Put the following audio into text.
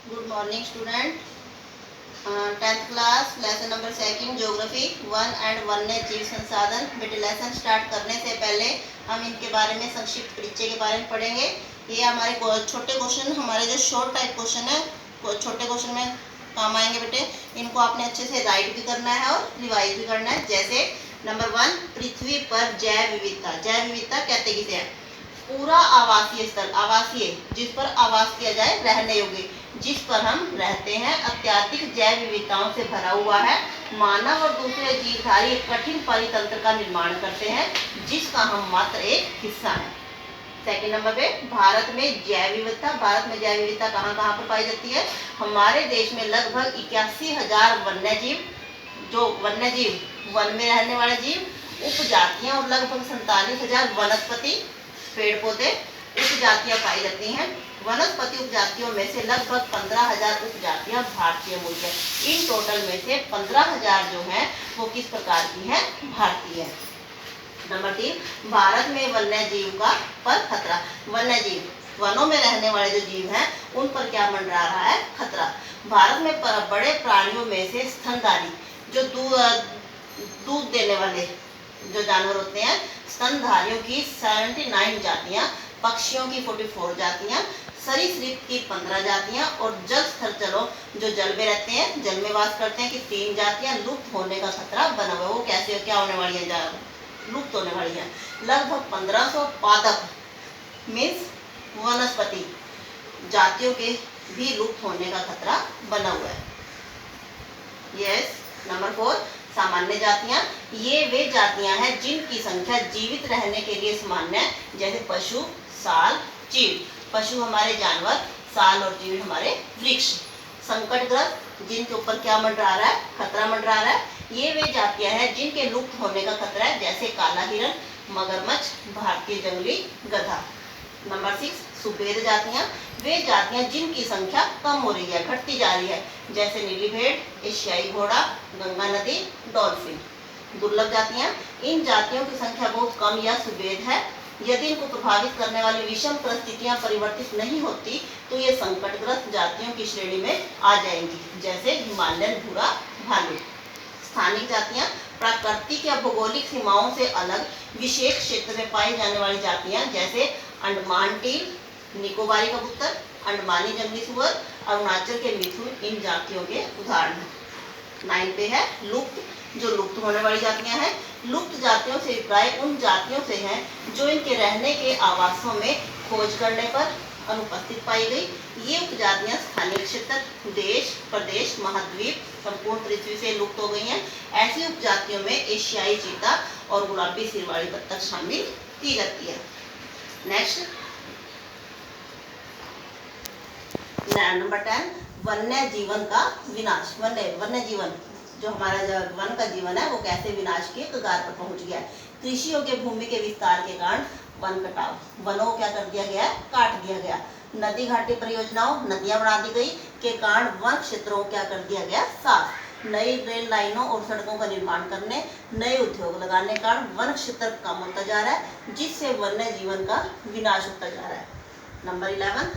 Good morning student. 10th class lesson number second geography one and वन्य जीव संसाधन। बेटे लेसन स्टार्ट करने से पहले हम इनके बारे में संक्षिप्त परिचय के बारे में पढ़ेंगे। ये हमारे छोटे क्वेश्चन, हमारे जो शॉर्ट टाइप क्वेश्चन है, छोटे क्वेश्चन में काम आएंगे बेटे। इनको आपने अच्छे से राइट भी करना है और रिवाइज भी करना है। जैसे नंबर 1, पृथ्वी पर जैव विविधता। जैव विविधता कहते किसे है? पूरा आवासीय स्थल, आवासीय जिस पर आवास किया जाए, रहने योग्य, जिस पर हम रहते हैं, अत्यधिक जैव विविधताओं से भरा हुआ है। मानव और दूसरे जीवधारी एक कठिन परितंत्र का निर्माण करते हैं जिसका हम मात्र एक हिस्सा है। सेकंड नंबर पे भारत में जैव विविधता। भारत में जैव विविधता कहाँ कहाँ पर पाई जाती है? हमारे देश में लगभग 81,000 वन्य जीव, जो वन्य जीव वन में रहने वाले जीव, उपजातियां, और लगभग 47,000 वनस्पति पेड़ पौधे उपजातियां पाई जाती हैं। वनस्पति उपजातियों में से लगभग 15,000 उपजातियां भारतीय मूल है। इन टोटल में से 15,000 जो हैं वो किस प्रकार की हैं? भारतीय है। नंबर 3, भारत में वन्य जीव का पर खतरा। वन्य जीव, वनों में रहने वाले जो जीव हैं उन पर क्या मंडरा रहा है? खतरा। भारत में बड़े प्राणियों में से स्तनधारी, जो दूध देने वाले जो जानवर होते हैं, स्तनधारियों की 79 जातियां, पक्षियों की 44 जातियां, सरीसृप की 15 जातियां, और जल स्थलचरों जो जल में रहते हैं, जल में वास करते हैं, की 3 जातियां लुप्त होने का खतरा बना हुआ है। वो कैसे क्या होने वाली है? लुप्त होने वाली है। लगभग 1500 पादप मीन्स वनस्पति जातियों के भी लुप्त होने का खतरा बना हुआ है। यस। नंबर 4, सामान्य जातियां। ये वे जातियां हैं जिनकी संख्या जीवित रहने के लिए सामान्य है, जैसे पशु, साल, चीड़। पशु हमारे जानवर, साल और चीड़ हमारे वृक्ष। संकटग्रस्त, जिनके ऊपर क्या मंडरा रहा है? खतरा मंडरा रहा है। ये वे जातियां हैं जिनके लुप्त होने का खतरा है, जैसे काला हिरण, मगरमच्छ, भारतीय जंगली गधा। नंबर 6, सुभेद जातियां। वे जातियां जिनकी संख्या कम हो रही है, घटती जा रही है, जैसे नीली भेड़, एशियाई घोड़ा, गंगा नदी, डॉल्फिन। दुर्लभ जातियां। इन जातियों की संख्या बहुत कम या सुभेद है। यदि इनको प्रभावित करने वाली विषम परिस्थितियां परिवर्तित नहीं होती तो ये संकटग्रस्त जातियों की श्रेणी में आ जाएंगी, जैसे हिमालयन भूरा भालू। स्थानिक जातियां। प्राकृतिक या भौगोलिक सीमाओं से अलग विशेष क्षेत्र में पाई जाने वाली जातियां, जैसे अंडमान टील, निकोबारी कबूतर, अंडमानी जंगली सुअर, अरुणाचल के मिथुन इन जातियों के उदाहरण हैं। 9 पे है लुप्त, जो लुप्त होने वाली जातियां हैं। लुप्त जातियों से अभिप्राय उन जातियों से हैं जो इनके रहने के आवासों में खोज करने पर अनुपस्थित पाई गई। ये उपजातियां स्थानीय क्षेत्र, देश, प्रदेश, महाद्वीप, संपूर्ण पृथ्वी से लुप्त हो गई हैं। ऐसी उपजातियों में एशियाई चीता और गुलाबी सिरवाड़ी बत्तख शामिल की जाती है। नेक्स्ट, नंबर 10, वन्य जीवन का विनाश। वन्य जीवन, जो हमारा वन का जीवन है, वो कैसे विनाश के कगार पर पहुंच गया है? कृषि योग्य भूमि के विस्तार के कारण वन कटाव, वनों को क्या कर दिया गया है? काट दिया गया। नदी घाटी परियोजनाओं, नदियां बना दी गई के कारण वन क्षेत्रों को क्या कर दिया गया? साफ। नई रेल लाइनों और सड़कों का निर्माण करने, नए उद्योग लगाने के कारण वन क्षेत्र कम होता जा रहा है, जिससे वन्य जीवन का विनाश होता जा रहा है। नंबर 11,